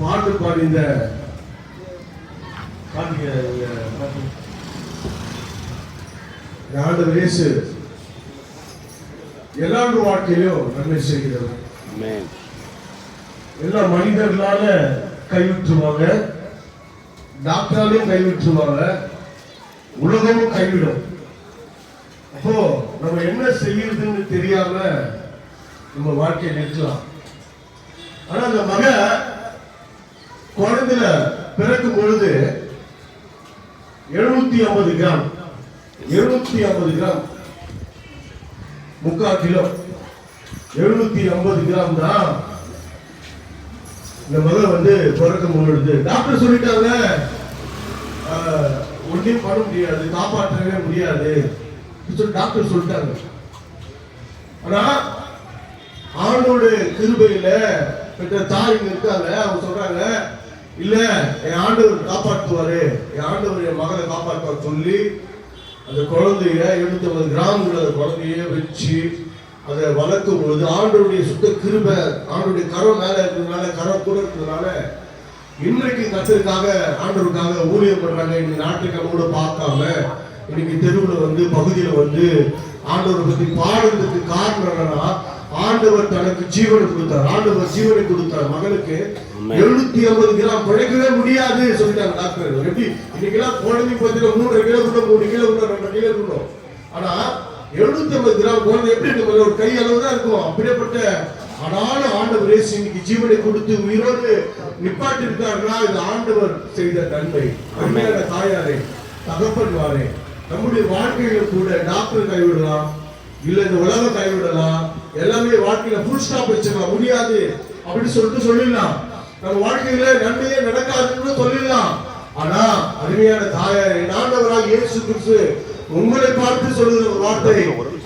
பாட்டு பாடி இந்த ஆண்டவர் இயேசு எல்லாருடைய வாழ்க்கையிலும் நன்மை செய்கிறவர். எல்லா மனிதர்களால கைவிட்டுருவாங்க, டாக்டராலையும் கைவிட்டுருவாங்க, உலகமும் கைவிடும். அப்போ நம்ம என்ன செய்யறதுன்னு தெரியாம நம்ம வாழ்க்கையை நிறுத்தலாம். ஆனா அந்த மக குழந்தைல பிறக்கும் பொழுது 750 கிராம் 3/4 கிலோ 750 கிராம் தான் இந்த மகள் பிறக்கும் பொழுது டாக்டர் சொல்லிட்டாங்க, ஒன்றும் பண்ண முடியாது, காப்பாற்றவே முடியாது டாக்டர் சொல்லிட்டாங்க. ஆனா ஆண்டோட கிருபையில பெற்ற தாய்ங்க இருக்காங்க, அவங்க சொல்றாங்க, இல்ல என் ஆண்டவர் காப்பாற்றுவாரு, என் ஆண்டவர் என் மகளை காப்பாற்றுவார் சொல்லி அந்த குழந்தைய 750 கிராம் உள்ள குழந்தைய வச்சு அதை வளர்க்கும் பொழுது ஆண்டவருடைய சுத்த கிருபை, ஆண்டவருடைய கரம் மேல இருக்கிறதுனால, கரம் கூட இருக்கிறதுனால இன்றைக்கு கர்த்தருக்காக ஆண்டவருக்காக ஊழியம் பண்றாங்க. இந்த நாட்டுக்கு கூட பார்க்காம இன்னைக்கு தெருவில் பகுதியில் ஆண்டவரை பத்தி பாடுறதுக்கு காரணம் என்னன்னா, ஆண்டவர் தனக்கு ஜீவனை கொடுத்தார். ஆண்டவர் ஜீவனை கொடுத்தார். மகனுக்கு 750 கிராம் பிழைக்கவே முடியாது சொல்லிட்டாங்க டாக்டர். எப்படி இன்னைக்கெல்லாம் குழந்தை பார்த்தீங்கன்னா 3.5 கிலோ கூட 3 கிலோ கூட 2 கிலோ இருக்கணும். ஆனா 750 கிராம் குழந்தை எப்படி இருக்கும்? ஒரு கை அளவு தான் இருக்கும். அப்படியேப்பட்ட ஆனாலும் ஆண்டவர் இயேசு இன்னைக்கு ஜீவனை கொடுத்து உயிரோடு நிப்பாட்டி இருக்காருன்னா இது ஆண்டவர் செய்த நன்மை. அருமையான தாயாரே, தகப்பன்மாரே, நம்முடைய வாழ்க்கையில கூட டாக்டர் கைவிடலாம், இல்ல இந்த உலகம் கைவிடலாம், எல்லாமே வாழ்க்கையில ஃபுல் ஸ்டாப் வச்சிடலாம், முடியாது அப்படின்னு சொல்லிடலாம். நம்ம வாழ்க்கையில நன்மையே நடக்காதுன்னு சொல்லிடலாம். ஆனா அருமையான தாயாரே, ஆண்டவராக இயேசு கிறிஸ்து உங்களை பார்த்து சொல்லுகிற ஒரு வார்த்தை,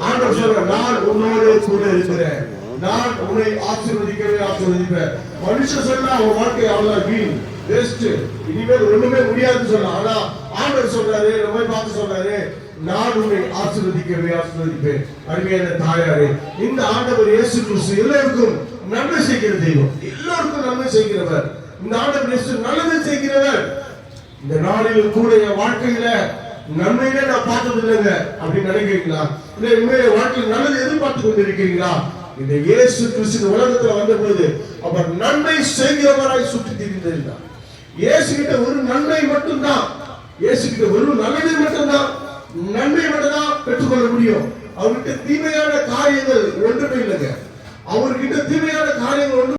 ஆண்டவர் சொல்ற, நான் உன்னோடு கூட இருக்கிறேன், நான் உன்னை ஆசீர்வதிப்பேன். மனுஷன் சொன்னா அவன் வாழ்க்கை அவ்வளவு வீண், வேஸ்ட், இனிமேல் ஒண்ணுமே முடியாதுன்னு சொல்லலாம். ஆனா ஆண்டவர் சொல்றாரு, நம்ம பார்த்து சொல்றாரு, நான் உன்னை ஆசீர்வதிப்பேன். அருமையான தாயாரே, இந்த ஆண்டவர் இயேசு கிறிஸ்து எல்லோருக்கும் நன்மை செய்கிற தெய்வம், எல்லோருக்கும் நன்மை செய்கிறவர். இந்த ஆண்டவர் இயேசு நல்லது செய்கிறவர். இந்த நாளிலும் கூட என் வாழ்க்கையில நன்மையிலே நான் பார்த்தது இல்லைங்க அப்படின்னு நினைக்கிறீங்களா? இல்ல இனிமேல் வாழ்க்கையில் நல்லது எதிர்பார்த்து கொண்டு இருக்கிறீங்களா? இந்த இயேசு கிறிஸ்து உலகத்துல வந்த பொழுது அவர் நன்மை செய்கிறவராய் சுற்றி திரிந்தார். இயேசு கிட்ட ஒரு நன்மை மட்டும்தான், இயேசு கிட்ட ஒரு நல்லது மட்டும்தான், நன்மை மட்டும்தான் பெற்றுக்கொள்ள முடியும். அவர்கிட்ட தீமையான காரியங்கள் ஒன்றுமே இல்லைங்க. அவர்கிட்ட தீமையான காரியங்கள் ஒன்று